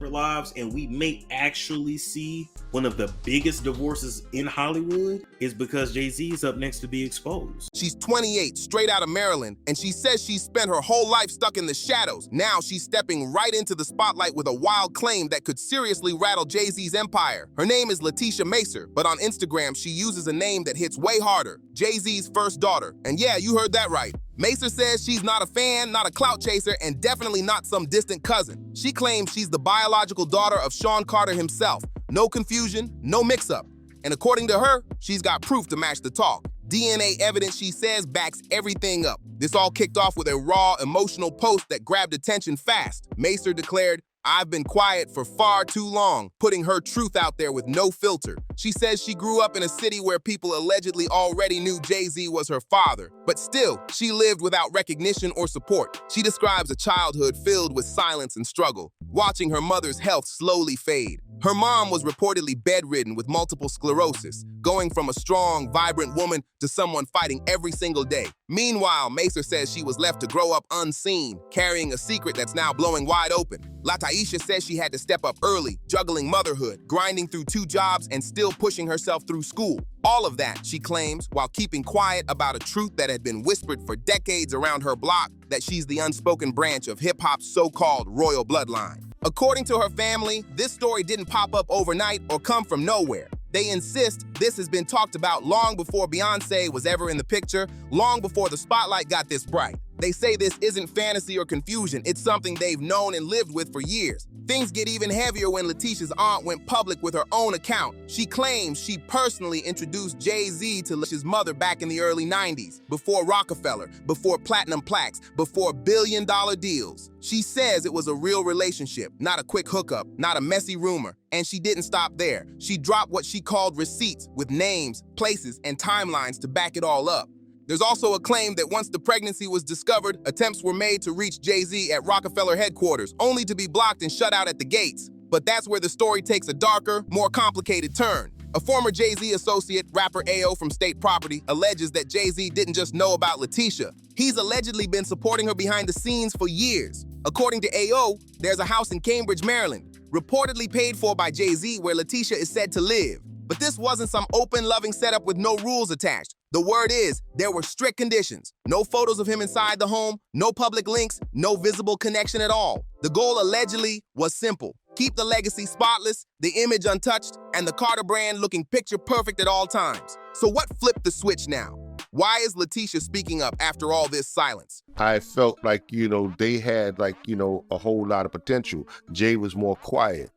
lives, and we may actually see one of the biggest divorces in Hollywood, is because Jay-Z is up next to be exposed. She's 28, straight out of Maryland, and she says she spent her whole life stuck in the shadows. Now she's stepping right into the spotlight with a wild claim that could seriously rattle Jay-Z's empire. Her name is Letitia Macer, but on Instagram she uses a name that hits way harder: Jay-Z's first daughter. And yeah, you heard that right. Macer says she's not a fan, not a clout chaser, and definitely not some distant cousin. She claims she's the biological daughter of Sean Carter himself. No confusion, no mix-up. And according to her, she's got proof to match the talk. DNA evidence, she says, backs everything up. This all kicked off with a raw, emotional post that grabbed attention fast. Macer declared, "I've been quiet for far too long," putting her truth out there with no filter. She says she grew up in a city where people allegedly already knew Jay-Z was her father, but still, she lived without recognition or support. She describes a childhood filled with silence and struggle, watching her mother's health slowly fade. Her mom was reportedly bedridden with multiple sclerosis, going from a strong, vibrant woman to someone fighting every single day. Meanwhile, Macer says she was left to grow up unseen, carrying a secret that's now blowing wide open. LaTaisha says she had to step up early, juggling motherhood, grinding through 2 jobs, and still pushing herself through school. All of that, she claims, while keeping quiet about a truth that had been whispered for decades around her block, that she's the unspoken branch of hip-hop's so-called royal bloodline. According to her family, this story didn't pop up overnight or come from nowhere. They insist this has been talked about long before Beyonce was ever in the picture, long before the spotlight got this bright. They say this isn't fantasy or confusion, it's something they've known and lived with for years. Things get even heavier when Letitia's aunt went public with her own account. She claims she personally introduced Jay-Z to Letitia's mother back in the early 90s, before Rockefeller, before platinum plaques, before billion-dollar deals. She says it was a real relationship, not a quick hookup, not a messy rumor. And she didn't stop there. She dropped what she called receipts with names, places, and timelines to back it all up. There's also a claim that once the pregnancy was discovered, attempts were made to reach Jay-Z at Rockefeller headquarters, only to be blocked and shut out at the gates. But that's where the story takes a darker, more complicated turn. A former Jay-Z associate, rapper Ayo from State Property, alleges that Jay-Z didn't just know about Letitia. He's allegedly been supporting her behind the scenes for years. According to Ayo, there's a house in Cambridge, Maryland, reportedly paid for by Jay-Z, where Letitia is said to live. But this wasn't some open, loving setup with no rules attached. The word is, there were strict conditions. No photos of him inside the home, no public links, no visible connection at all. The goal allegedly was simple: keep the legacy spotless, the image untouched, and the Carter brand looking picture perfect at all times. So what flipped the switch now? Why is Letitia speaking up after all this silence? I felt like, they had a whole lot of potential. Jay was more quiet.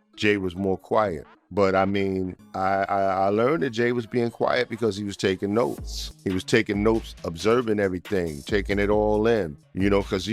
But I mean, I learned that Jay was being quiet because he was taking notes. He was taking notes, observing everything, taking it all in, because,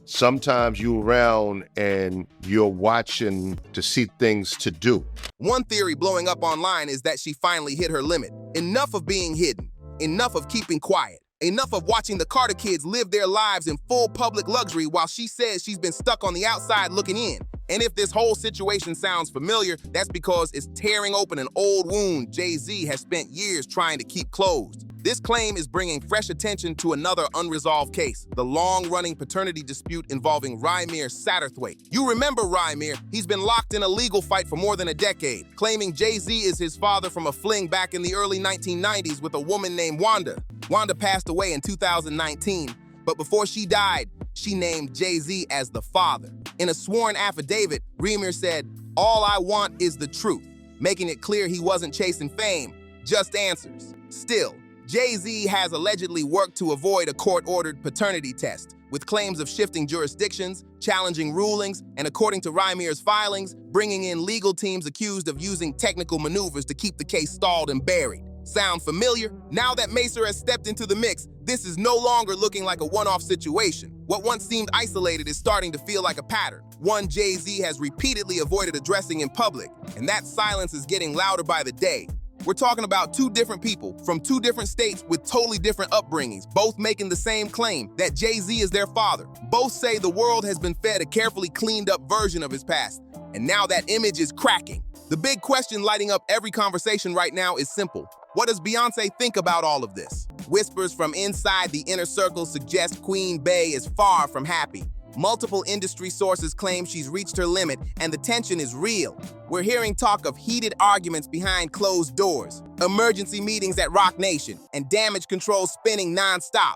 sometimes you're around and you're watching to see things to do. One theory blowing up online is that she finally hit her limit. Enough of being hidden. Enough of keeping quiet. Enough of watching the Carter kids live their lives in full public luxury while she says she's been stuck on the outside looking in. And if this whole situation sounds familiar, that's because it's tearing open an old wound Jay-Z has spent years trying to keep closed. This claim is bringing fresh attention to another unresolved case, the long-running paternity dispute involving Rymir Satterthwaite. You remember Rymir? He's been locked in a legal fight for more than a decade, claiming Jay-Z is his father from a fling back in the early 1990s with a woman named Wanda. Wanda passed away in 2019, but before she died, she named Jay-Z as the father. In a sworn affidavit, Rymir said, "All I want is the truth," making it clear he wasn't chasing fame, just answers. Still, Jay-Z has allegedly worked to avoid a court-ordered paternity test, with claims of shifting jurisdictions, challenging rulings, and according to Rymir's filings, bringing in legal teams accused of using technical maneuvers to keep the case stalled and buried. Sound familiar? Now that Macer has stepped into the mix, this is no longer looking like a one-off situation. What once seemed isolated is starting to feel like a pattern, one Jay-Z has repeatedly avoided addressing in public, and that silence is getting louder by the day. We're talking about 2 different people from 2 different states with totally different upbringings, both making the same claim that Jay-Z is their father. Both say the world has been fed a carefully cleaned up version of his past, and now that image is cracking. The big question lighting up every conversation right now is simple. What does Beyonce think about all of this? Whispers from inside the inner circle suggest Queen Bey is far from happy. Multiple industry sources claim she's reached her limit, and the tension is real. We're hearing talk of heated arguments behind closed doors, emergency meetings at Rock Nation, and damage control spinning nonstop.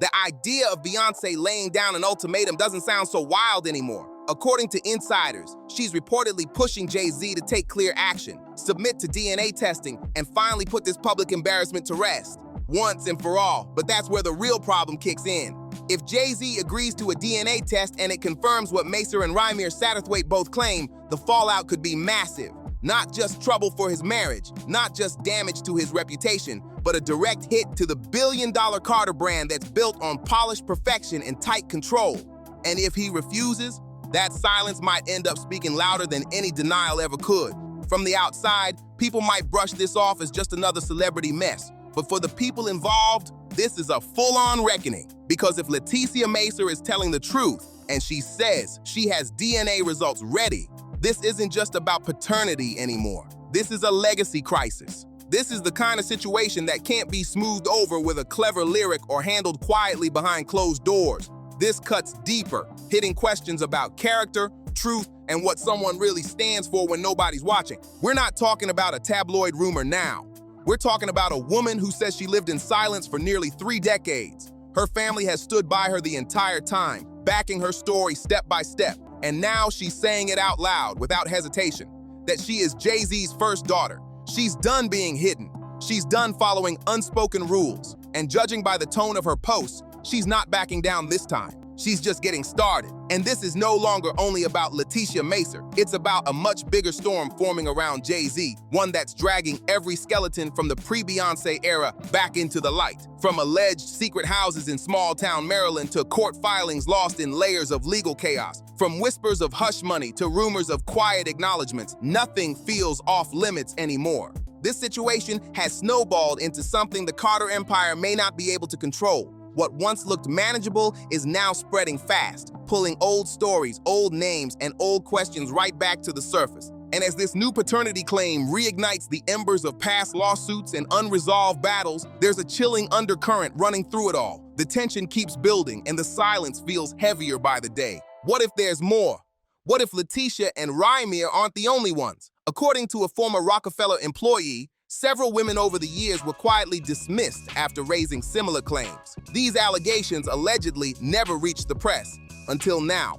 The idea of Beyoncé laying down an ultimatum doesn't sound so wild anymore. According to insiders, she's reportedly pushing Jay-Z to take clear action, submit to DNA testing, and finally put this public embarrassment to rest, once and for all. But that's where the real problem kicks in. If Jay-Z agrees to a DNA test and it confirms what Macer and Rymir Satterthwaite both claim, the fallout could be massive. Not just trouble for his marriage, not just damage to his reputation, but a direct hit to the billion-dollar Carter brand that's built on polished perfection and tight control. And if he refuses, that silence might end up speaking louder than any denial ever could. From the outside, people might brush this off as just another celebrity mess. But for the people involved, this is a full-on reckoning. Because if Leticia Macer is telling the truth, and she says she has DNA results ready, this isn't just about paternity anymore. This is a legacy crisis. This is the kind of situation that can't be smoothed over with a clever lyric or handled quietly behind closed doors. This cuts deeper, hitting questions about character, truth, and what someone really stands for when nobody's watching. We're not talking about a tabloid rumor now. We're talking about a woman who says she lived in silence for nearly 3 decades. Her family has stood by her the entire time, backing her story step by step. And now she's saying it out loud without hesitation, that she is Jay-Z's first daughter. She's done being hidden. She's done following unspoken rules. And judging by the tone of her posts, she's not backing down this time. She's just getting started. And this is no longer only about Leticia Macer. It's about a much bigger storm forming around Jay-Z, one that's dragging every skeleton from the pre-Beyoncé era back into the light. From alleged secret houses in small-town Maryland to court filings lost in layers of legal chaos. From whispers of hush money to rumors of quiet acknowledgments, nothing feels off-limits anymore. This situation has snowballed into something the Carter Empire may not be able to control. What once looked manageable is now spreading fast, pulling old stories, old names, and old questions right back to the surface. And as this new paternity claim reignites the embers of past lawsuits and unresolved battles, there's a chilling undercurrent running through it all. The tension keeps building, and the silence feels heavier by the day. What if there's more? What if Leticia and Rymir aren't the only ones? According to a former Rockefeller employee, several women over the years were quietly dismissed after raising similar claims. These allegations allegedly never reached the press, until now.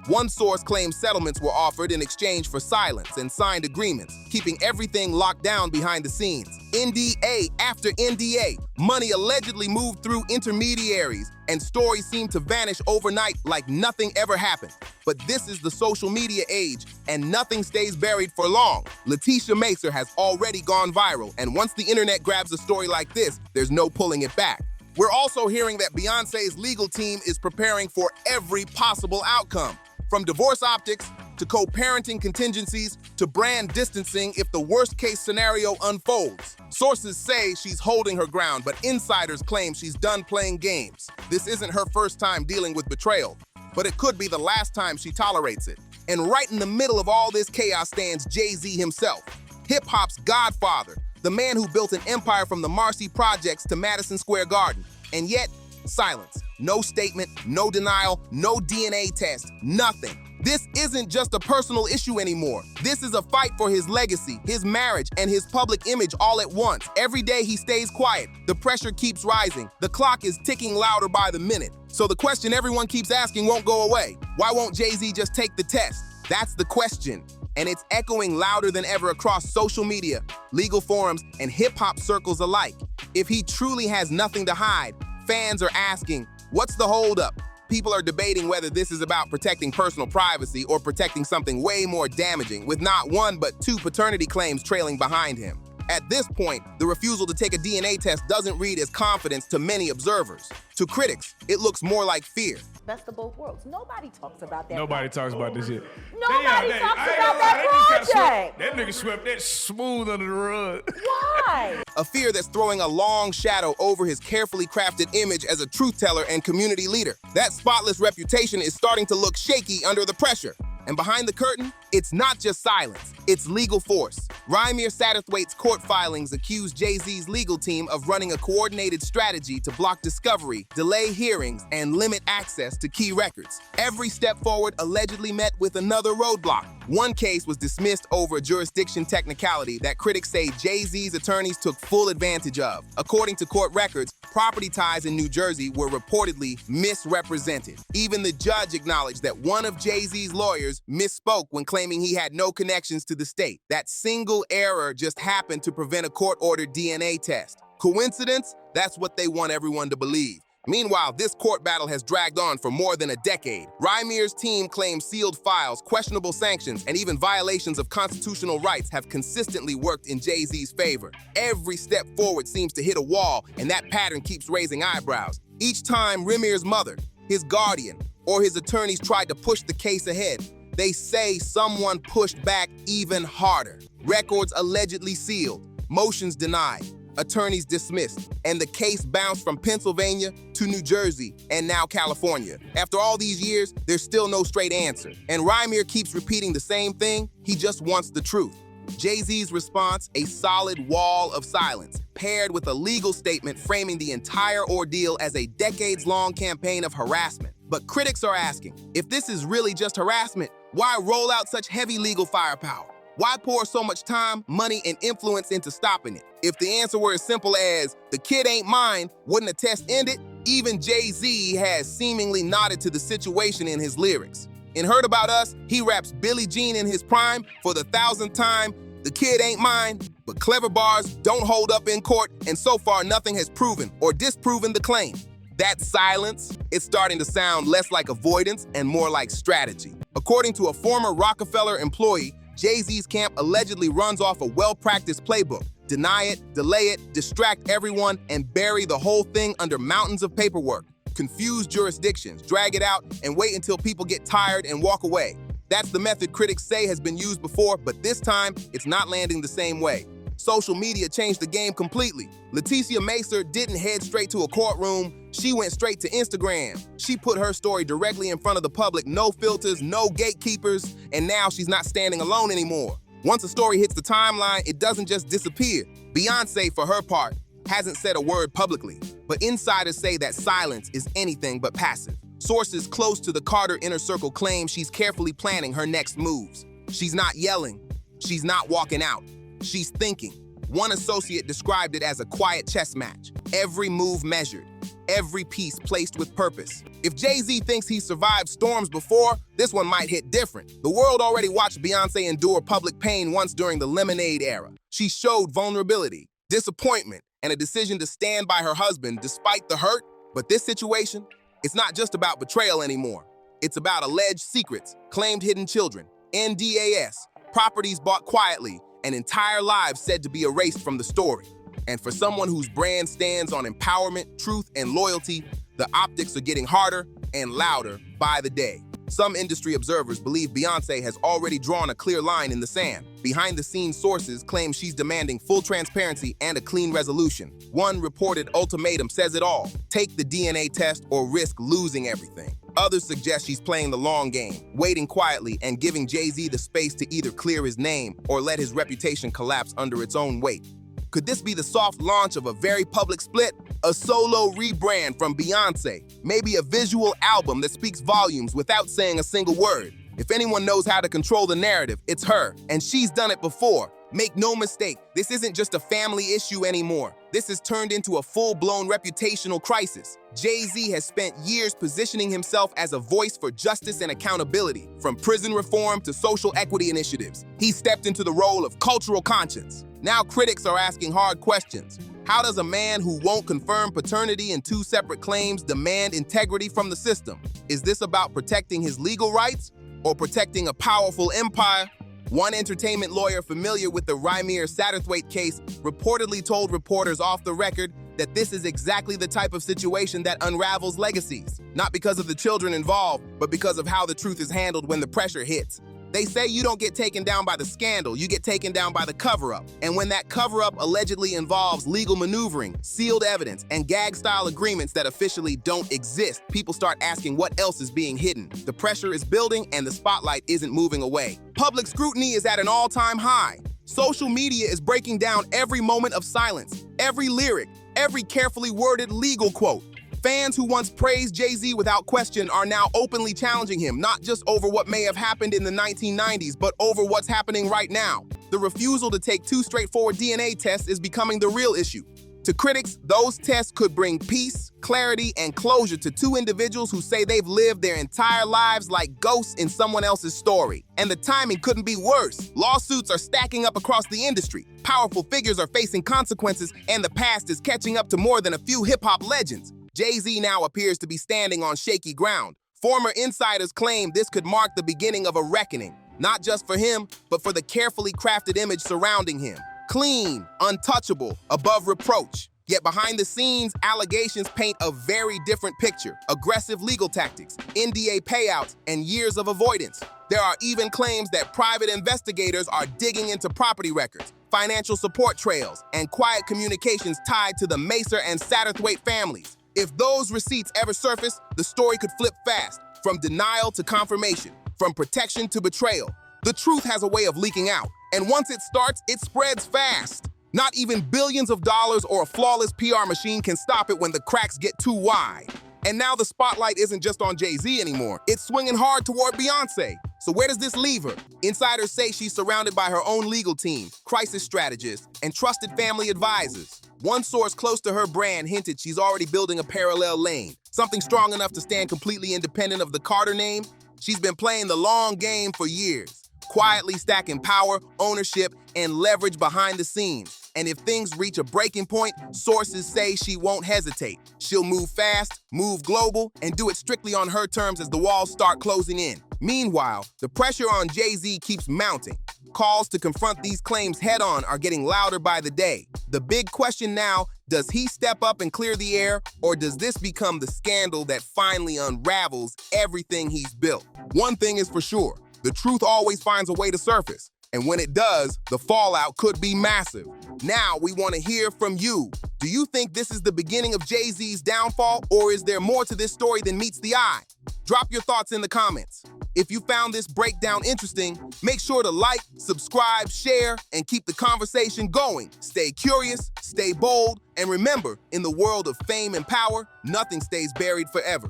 One source claims settlements were offered in exchange for silence and signed agreements, keeping everything locked down behind the scenes. NDA after NDA, money allegedly moved through intermediaries, and stories seem to vanish overnight like nothing ever happened. But this is the social media age, and nothing stays buried for long. Leticia Macer has already gone viral, and once the internet grabs a story like this, there's no pulling it back. We're also hearing that Beyoncé's legal team is preparing for every possible outcome, from divorce optics to co-parenting contingencies to brand distancing if the worst-case scenario unfolds. Sources say she's holding her ground, but insiders claim she's done playing games. This isn't her first time dealing with betrayal, but it could be the last time she tolerates it. And right in the middle of all this chaos stands Jay-Z himself, hip-hop's godfather, the man who built an empire from the Marcy Projects to Madison Square Garden. And yet, silence. No statement, no denial, no DNA test, nothing. This isn't just a personal issue anymore. This is a fight for his legacy, his marriage, and his public image all at once. Every day he stays quiet. The pressure keeps rising. The clock is ticking louder by the minute. So the question everyone keeps asking won't go away. Why won't Jay-Z just take the test? That's the question. And it's echoing louder than ever across social media, legal forums, and hip-hop circles alike. If he truly has nothing to hide, fans are asking, what's the holdup? People are debating whether this is about protecting personal privacy or protecting something way more damaging, with not one but 2 paternity claims trailing behind him. At this point, the refusal to take a DNA test doesn't read as confidence to many observers. To critics, it looks more like fear. Best of both worlds. Nobody talks about that. Nobody talks about this shit. Nobody talks about that project. That nigga swept that smooth under the rug. Why? A fear that's throwing a long shadow over his carefully crafted image as a truth teller and community leader. That spotless reputation is starting to look shaky under the pressure. And behind the curtain, it's not just silence, it's legal force. Rymir Satterthwaite's court filings accuse Jay-Z's legal team of running a coordinated strategy to block discovery, delay hearings, and limit access to key records. Every step forward allegedly met with another roadblock. One case was dismissed over a jurisdiction technicality that critics say Jay-Z's attorneys took full advantage of. According to court records, property ties in New Jersey were reportedly misrepresented. Even the judge acknowledged that one of Jay-Z's lawyers misspoke when claiming he had no connections to the state. That single error just happened to prevent a court-ordered DNA test. Coincidence? That's what they want everyone to believe. Meanwhile, this court battle has dragged on for more than a decade. Rymir's team claims sealed files, questionable sanctions, and even violations of constitutional rights have consistently worked in Jay-Z's favor. Every step forward seems to hit a wall, and that pattern keeps raising eyebrows. Each time Rymir's mother, his guardian, or his attorneys tried to push the case ahead, they say someone pushed back even harder. Records allegedly sealed, motions denied, attorneys dismissed, and the case bounced from Pennsylvania to New Jersey and now California. After all these years, there's still no straight answer. And Rymir keeps repeating the same thing, he just wants the truth. Jay-Z's response, a solid wall of silence, paired with a legal statement framing the entire ordeal as a decades-long campaign of harassment. But critics are asking, if this is really just harassment, why roll out such heavy legal firepower? Why pour so much time, money, and influence into stopping it? If the answer were as simple as, the kid ain't mine, wouldn't a test end it? Even Jay-Z has seemingly nodded to the situation in his lyrics. In Heard About Us, he raps Billie Jean in his prime for the 1,000th time, the kid ain't mine, but clever bars don't hold up in court, and so far nothing has proven or disproven the claim. That silence is starting to sound less like avoidance and more like strategy. According to a former Rockefeller employee, Jay-Z's camp allegedly runs off a well-practiced playbook. Deny it, delay it, distract everyone, and bury the whole thing under mountains of paperwork. Confuse jurisdictions, drag it out, and wait until people get tired and walk away. That's the method critics say has been used before, but this time, it's not landing the same way. Social media changed the game completely. Leticia Macer didn't head straight to a courtroom, she went straight to Instagram. She put her story directly in front of the public, no filters, no gatekeepers, and now she's not standing alone anymore. Once a story hits the timeline, it doesn't just disappear. Beyonce, for her part, hasn't said a word publicly, but insiders say that silence is anything but passive. Sources close to the Carter inner circle claim she's carefully planning her next moves. She's not yelling, she's not walking out, she's thinking. One associate described it as a quiet chess match. Every move measured, every piece placed with purpose. If Jay-Z thinks he's survived storms before, this one might hit different. The world already watched Beyonce endure public pain once during the Lemonade era. She showed vulnerability, disappointment, and a decision to stand by her husband despite the hurt. But this situation, it's not just about betrayal anymore. It's about alleged secrets, claimed hidden children, NDAS, properties bought quietly, and entire lives said to be erased from the story. And for someone whose brand stands on empowerment, truth, and loyalty, the optics are getting harder and louder by the day. Some industry observers believe Beyonce has already drawn a clear line in the sand. Behind-the-scenes sources claim she's demanding full transparency and a clean resolution. One reported ultimatum says it all: take the DNA test or risk losing everything. Others suggest she's playing the long game, waiting quietly and giving Jay-Z the space to either clear his name or let his reputation collapse under its own weight. Could this be the soft launch of a very public split? A solo rebrand from Beyonce? Maybe a visual album that speaks volumes without saying a single word? If anyone knows how to control the narrative, it's her, and she's done it before. Make no mistake, this isn't just a family issue anymore. This has turned into a full-blown reputational crisis. Jay-Z has spent years positioning himself as a voice for justice and accountability, from prison reform to social equity initiatives. He stepped into the role of cultural conscience. Now critics are asking hard questions. How does a man who won't confirm paternity in two separate claims demand integrity from the system? Is this about protecting his legal rights or protecting a powerful empire? One entertainment lawyer familiar with the Rymir Satterthwaite case reportedly told reporters off the record that this is exactly the type of situation that unravels legacies, not because of the children involved, but because of how the truth is handled when the pressure hits. They say you don't get taken down by the scandal, you get taken down by the cover-up. And when that cover-up allegedly involves legal maneuvering, sealed evidence, and gag-style agreements that officially don't exist, people start asking what else is being hidden. The pressure is building and the spotlight isn't moving away. Public scrutiny is at an all-time high. Social media is breaking down every moment of silence, every lyric, every carefully worded legal quote. Fans who once praised Jay-Z without question are now openly challenging him, not just over what may have happened in the 1990s, but over what's happening right now. The refusal to take 2 straightforward DNA tests is becoming the real issue. To critics, those tests could bring peace, clarity, and closure to 2 individuals who say they've lived their entire lives like ghosts in someone else's story. And the timing couldn't be worse. Lawsuits are stacking up across the industry. Powerful figures are facing consequences, and the past is catching up to more than a few hip-hop legends. Jay-Z now appears to be standing on shaky ground. Former insiders claim this could mark the beginning of a reckoning, not just for him, but for the carefully crafted image surrounding him. Clean, untouchable, above reproach. Yet behind the scenes, allegations paint a very different picture. Aggressive legal tactics, NDA payouts, and years of avoidance. There are even claims that private investigators are digging into property records, financial support trails, and quiet communications tied to the Macer and Satterthwaite families. If those receipts ever surface, the story could flip fast, from denial to confirmation, from protection to betrayal. The truth has a way of leaking out, and once it starts, it spreads fast. Not even billions of dollars or a flawless PR machine can stop it when the cracks get too wide. And now the spotlight isn't just on Jay-Z anymore. It's swinging hard toward Beyonce. So where does this leave her? Insiders say she's surrounded by her own legal team, crisis strategists, and trusted family advisors. One source close to her brand hinted she's already building a parallel lane, something strong enough to stand completely independent of the Carter name. She's been playing the long game for years, quietly stacking power, ownership, and leverage behind the scenes. And if things reach a breaking point, sources say she won't hesitate. She'll move fast, move global, and do it strictly on her terms as the walls start closing in. Meanwhile, the pressure on Jay-Z keeps mounting. Calls to confront these claims head-on are getting louder by the day. The big question now, does he step up and clear the air, or does this become the scandal that finally unravels everything he's built? One thing is for sure, the truth always finds a way to surface. And when it does, the fallout could be massive. Now we want to hear from you. Do you think this is the beginning of Jay-Z's downfall, or is there more to this story than meets the eye? Drop your thoughts in the comments. If you found this breakdown interesting, make sure to like, subscribe, share, and keep the conversation going. Stay curious, stay bold, and remember, in the world of fame and power, nothing stays buried forever.